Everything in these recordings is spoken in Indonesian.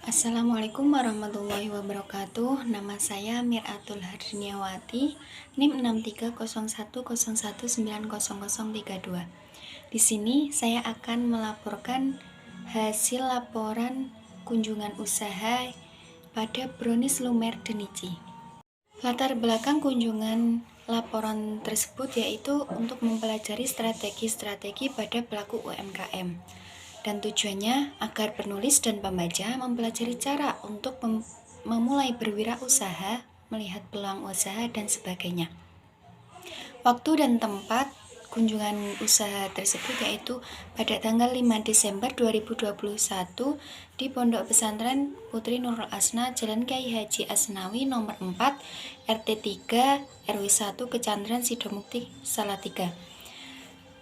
Assalamualaikum warahmatullahi wabarakatuh. Nama saya Miratul Hardiniawati, NIM 63010190032. Di sini saya akan melaporkan hasil laporan kunjungan usaha pada Brownies Lumer Denichi. Latar belakang kunjungan laporan tersebut yaitu untuk mempelajari strategi-strategi pada pelaku UMKM. Dan tujuannya agar penulis dan pembaca mempelajari cara untuk memulai berwirausaha, melihat peluang usaha, dan sebagainya. Waktu dan tempat kunjungan usaha tersebut yaitu pada tanggal 5 Desember 2021 di Pondok Pesantren Putri Nurul Asna, Jalan Kyai Haji Asnawi nomor 4, RT 3, RW 1, Kecamatan Sidomukti, Salatiga.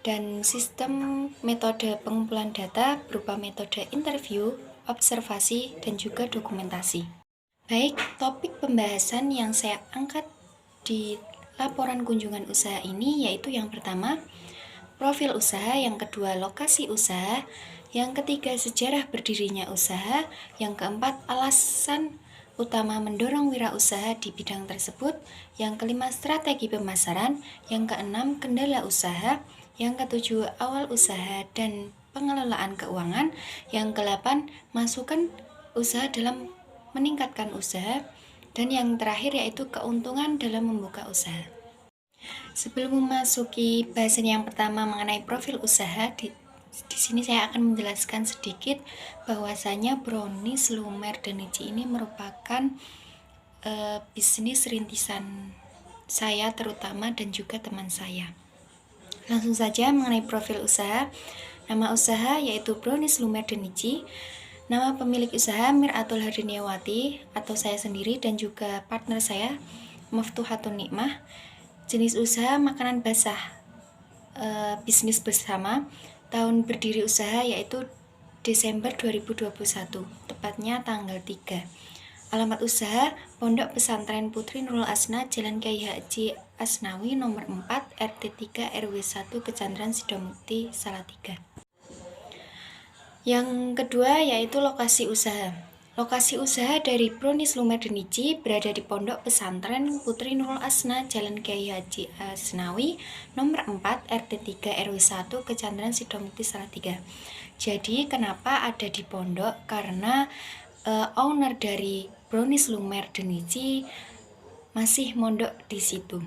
Dan sistem metode pengumpulan data berupa metode interview, observasi, dan juga dokumentasi. Baik, topik pembahasan yang saya angkat di laporan kunjungan usaha ini yaitu yang pertama, profil usaha, yang kedua, lokasi usaha, yang ketiga, sejarah berdirinya usaha, yang keempat, alasan utama mendorong wirausaha di bidang tersebut, yang kelima, strategi pemasaran, yang keenam, kendala usaha, yang ketujuh, awal usaha dan pengelolaan keuangan, yang kedelapan, masukan usaha dalam meningkatkan usaha, dan yang terakhir yaitu keuntungan dalam membuka usaha. Sebelum memasuki bahasan yang pertama mengenai profil usaha, di sini saya akan menjelaskan sedikit bahwasanya Brownies Lumer Denichi ini merupakan bisnis rintisan saya terutama dan juga teman saya. Langsung saja mengenai profil usaha. Nama usaha yaitu Brownies Lumer Denichi. Nama pemilik usaha Miratul Hardiniawati atau saya sendiri dan juga partner saya Maftuhatun Nikmah. Jenis usaha makanan basah, bisnis bersama. Tahun berdiri usaha yaitu Desember 2021, tepatnya tanggal 3. Alamat usaha Pondok Pesantren Putri Nurul Asna, Jalan Kyai Haji Asnawi nomor 4, RT 3, RW 1, Kecamatan Sidomukti, Salatiga. Yang kedua yaitu lokasi usaha. Lokasi usaha dari Brownies Lumer Denichi berada di Pondok Pesantren Putri Nurul Asna, Jalan Kyai Haji Asnawi nomor 4, RT 3, RW 1, Kecamatan Sidomukti, Salatiga. Jadi kenapa ada di pondok? Karena owner dari Brownies Lumer Denichi masih mondok di situ.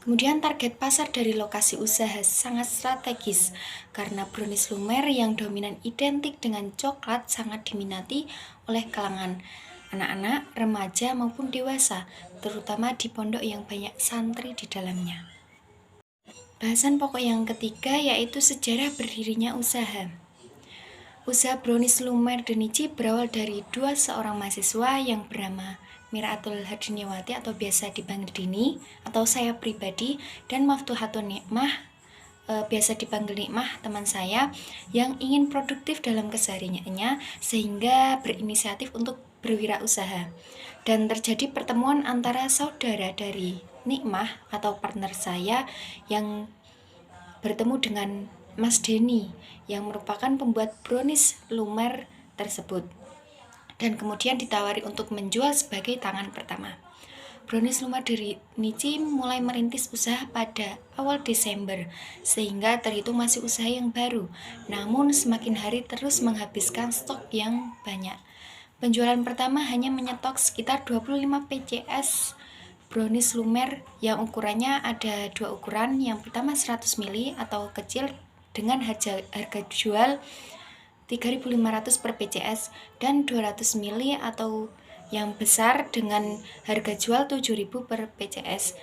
Kemudian target pasar dari lokasi usaha sangat strategis karena Brownies Lumer yang dominan identik dengan coklat sangat diminati oleh kalangan anak-anak, remaja maupun dewasa, terutama di pondok yang banyak santri di dalamnya. Bahasan pokok yang ketiga yaitu sejarah berdirinya usaha. Usaha Brownies Lumer Denichi berawal dari seorang mahasiswa yang bernama Miratul Hardiniawati atau biasa dipanggil Dini atau saya pribadi, dan Maftuhatun Nikmah, biasa dipanggil Nikmah, teman saya yang ingin produktif dalam kesehariannya sehingga berinisiatif untuk berwirausaha. Dan terjadi pertemuan antara saudara dari Nikmah atau partner saya yang bertemu dengan Mas Denny yang merupakan pembuat Brownies Lumer tersebut, dan kemudian ditawari untuk menjual sebagai tangan pertama. Brownies Lumer Denichi mulai merintis usaha pada awal Desember, sehingga terhitung masih usaha yang baru, namun semakin hari terus menghabiskan stok yang banyak. Penjualan pertama hanya menyetok sekitar 25 PCS Brownies Lumer yang ukurannya ada dua ukuran. Yang pertama 100 ml atau kecil dengan harga jual 3.500 per PCS, dan 200 ml atau yang besar dengan harga jual 7.000 per PCS,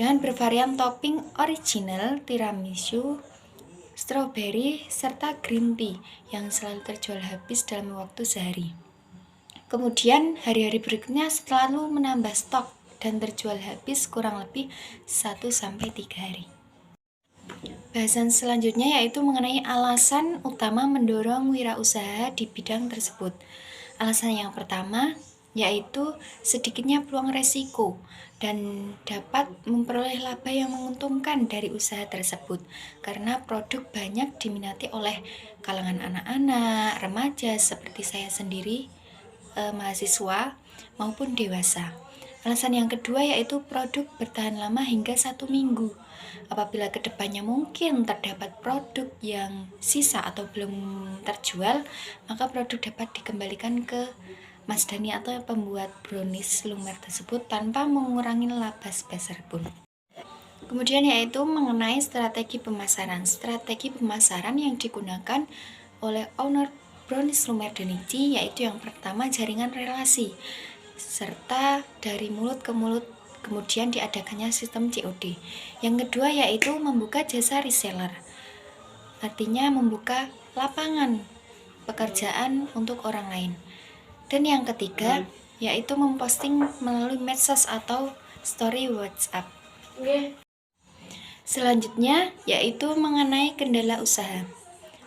dengan bervarian topping original, tiramisu, strawberry, serta green tea yang selalu terjual habis dalam waktu sehari. Kemudian hari-hari berikutnya selalu menambah stok dan terjual habis kurang lebih 1-3 hari. Bahasan selanjutnya yaitu mengenai alasan utama mendorong wirausaha di bidang tersebut. Alasan yang pertama, yaitu sedikitnya peluang resiko dan dapat memperoleh laba yang menguntungkan dari usaha tersebut karena produk banyak diminati oleh kalangan anak-anak, remaja seperti saya sendiri, mahasiswa maupun dewasa. Alasan yang kedua yaitu produk bertahan lama hingga 1 minggu. Apabila kedepannya mungkin terdapat produk yang sisa atau belum terjual, maka produk dapat dikembalikan ke Mas Dani atau pembuat brownies lumer tersebut tanpa mengurangi laba sebesar pun. Kemudian yaitu mengenai strategi pemasaran. Strategi pemasaran yang digunakan oleh owner brownies lumer Denichi yaitu yang pertama jaringan relasi, serta dari mulut ke mulut, kemudian diadakannya sistem COD. Yang kedua yaitu membuka jasa reseller, artinya membuka lapangan pekerjaan untuk orang lain. Dan yang ketiga yaitu memposting melalui medsos atau story WhatsApp. Selanjutnya yaitu mengenai kendala usaha.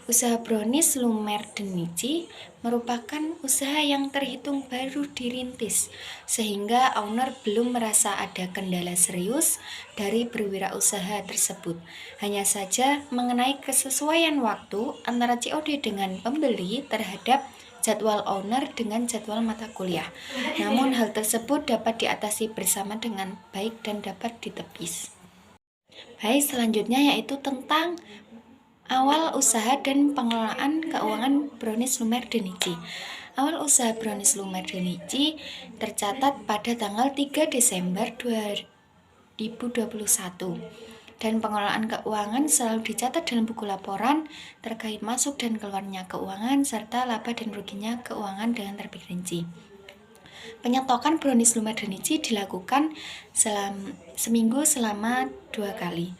Usaha brownies lumer Denichi merupakan usaha yang terhitung baru dirintis, sehingga owner belum merasa ada kendala serius dari berwirausaha tersebut. Hanya saja mengenai kesesuaian waktu antara COD dengan pembeli terhadap jadwal owner dengan jadwal mata kuliah. Namun hal tersebut dapat diatasi bersama dengan baik dan dapat ditepis. Baik, selanjutnya yaitu tentang awal usaha dan pengelolaan keuangan brownies lumer Denichi. Awal usaha brownies lumer Denichi tercatat pada tanggal 3 Desember 2021. Dan pengelolaan keuangan selalu dicatat dalam buku laporan terkait masuk dan keluarnya keuangan serta laba dan ruginya keuangan dengan terbit rinci. Penyetokan brownies lumer Denichi dilakukan seminggu selama 2 kali.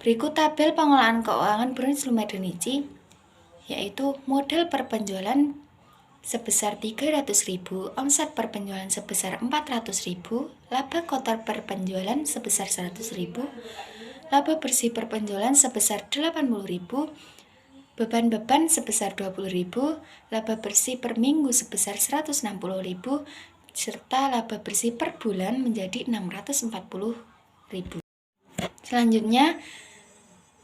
Berikut tabel pengelolaan keuangan brownies lumer Denichi, yaitu modal per penjualan sebesar 300.000, omset per penjualan sebesar 400.000, laba kotor per penjualan sebesar 100.000, laba bersih per penjualan sebesar 80.000, beban sebesar 20.000, laba bersih per minggu sebesar 160.000, serta laba bersih per bulan menjadi 640.000. Selanjutnya,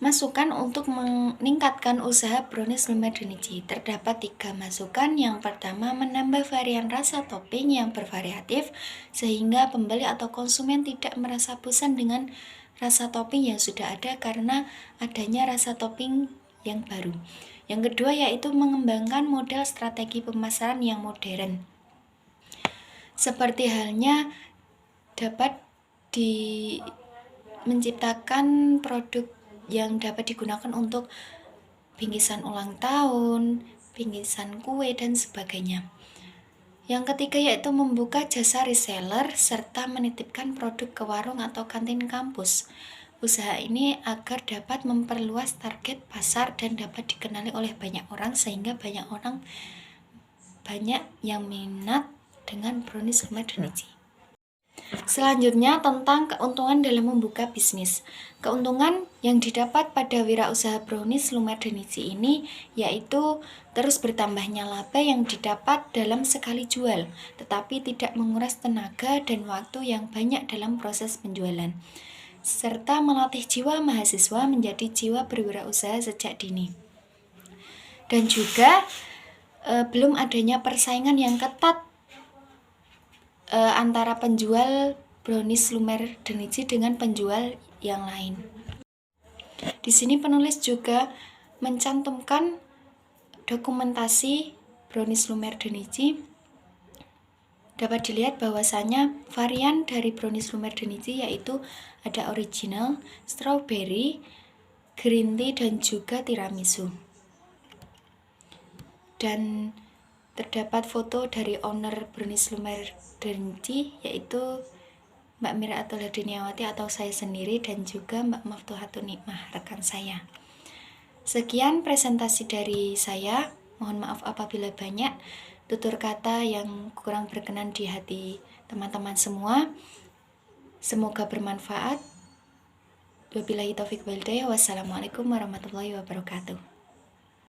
masukan untuk meningkatkan usaha brownies lumer Denichi. Terdapat 3 masukan. Yang pertama, menambah varian rasa topping yang bervariatif sehingga pembeli atau konsumen tidak merasa bosan dengan rasa topping yang sudah ada karena adanya rasa topping yang baru. Yang kedua yaitu mengembangkan model strategi pemasaran yang modern. Seperti halnya dapat menciptakan produk yang dapat digunakan untuk bingkisan ulang tahun, bingkisan kue, dan sebagainya. Yang ketiga yaitu membuka jasa reseller serta menitipkan produk ke warung atau kantin kampus. Usaha ini agar dapat memperluas target pasar dan dapat dikenali oleh banyak orang sehingga banyak yang minat dengan brownies lumer Denichi. Selanjutnya tentang keuntungan dalam membuka bisnis. Keuntungan yang didapat pada wirausaha brownies lumer Denichi ini yaitu terus bertambahnya laba yang didapat dalam sekali jual, tetapi tidak menguras tenaga dan waktu yang banyak dalam proses penjualan, serta melatih jiwa mahasiswa menjadi jiwa berwirausaha sejak dini. Dan juga belum adanya persaingan yang ketat antara penjual brownies lumer Denichi dengan penjual yang lain. Di sini penulis juga mencantumkan dokumentasi brownies lumer Denichi. Dapat dilihat bahwasanya varian dari brownies lumer Denichi yaitu ada original, strawberry, green tea, dan juga tiramisu. Dan terdapat foto dari owner brownies lumer Denichi yaitu Mbak Miraatul Hadiniawati atau saya sendiri dan juga Mbak Maftuhatun Nikmah rekan saya. Sekian presentasi dari saya. Mohon maaf apabila banyak tutur kata yang kurang berkenan di hati teman-teman semua. Semoga bermanfaat. Wabillahi taufiq wal hidayah. Wassalamualaikum warahmatullahi wabarakatuh.